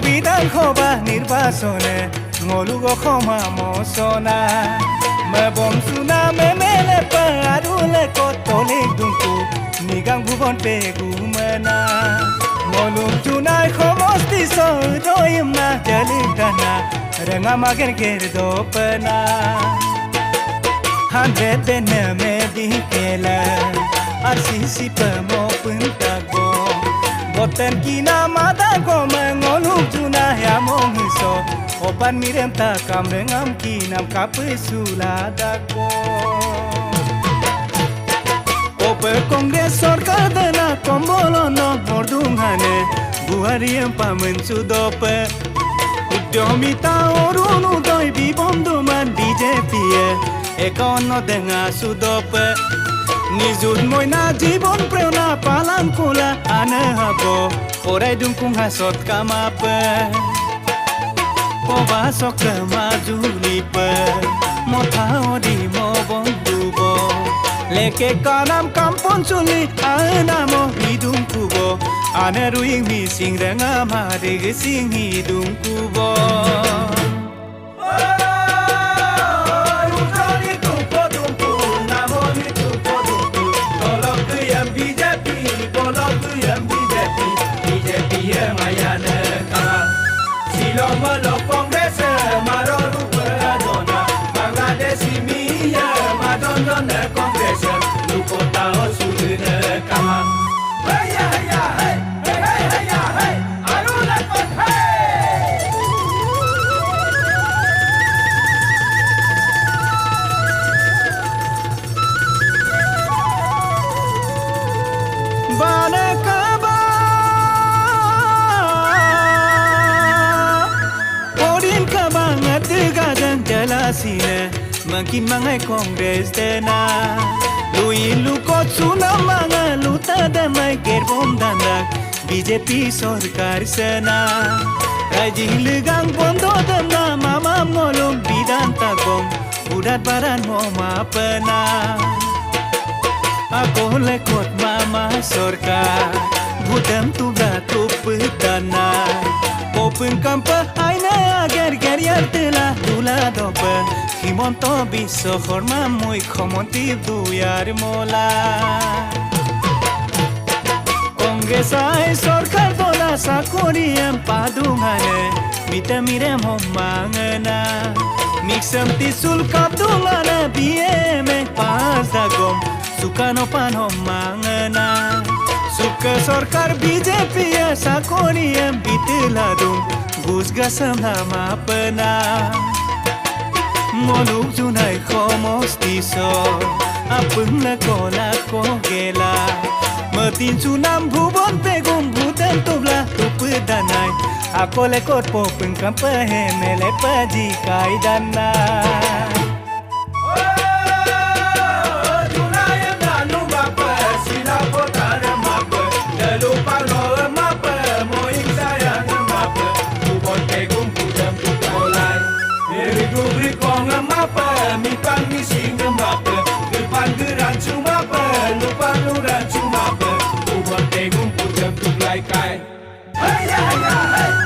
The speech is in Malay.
বিধানসভা নির্বাচনে ngolugo khoma mosona mabom suna memele parule kotole dunku nigang bubon pe gumana ngolum tunai khomosti so doimna jalidana renga magen gerdo pana hande dene me dikela arsisi pamo puntago boten kina mata ko mengolum tuna ya mongiso opan mirem ta kam dengam kinam kapsulada ko ope kongres sarkar dana kombolo no bordungane buhariem pamensu dope udyomita orunu doi bibondu man BJP ekono denga sudope Nizud moina jibon preona palan kula ane habo orai dungkung hasot kamape Poba sok majuli pe motha odi mo bondubo leke kanam kampon suli ana mo hidung kubo ane ruing mi sing renga mare sing hidung kubo Lo Kongres maroru peradona Bangladesh miya madonna ne Kongres luko tao sulne kama Hey ya hey hey ya hey arula kot hey Bane kaba Jelasine makin mangai kongres dena lui lukot suna manga luta damai gerbom dandak BJP sarkar sena rajing legang bondo damna mama ngolong bidan tagom udat baran moma pena aku lekot mama sarkar budam tuga tupdana Open kampa aina agar gariar tela dula dope himonto biso horma muy khomonti duyar mola Congress ai sarkar dola sakoriam padungane mitamire momangana mixam tisul kapdungana bieme pas dagom sukano panomangana Suka sarkar BJP sakoriam bitiladum gusgasam nama pena Moluk junai khomostiso apung na kola kogela Mertin sunam bubon pegum budan tubla tupudanai Akole kot popeng kampahe mele paji kaidana Mi pan mi sing mapa, depan geran cuma pe, lupa luran cuma pe, ubah tegum pujam tu belai kai. Hey ya hey.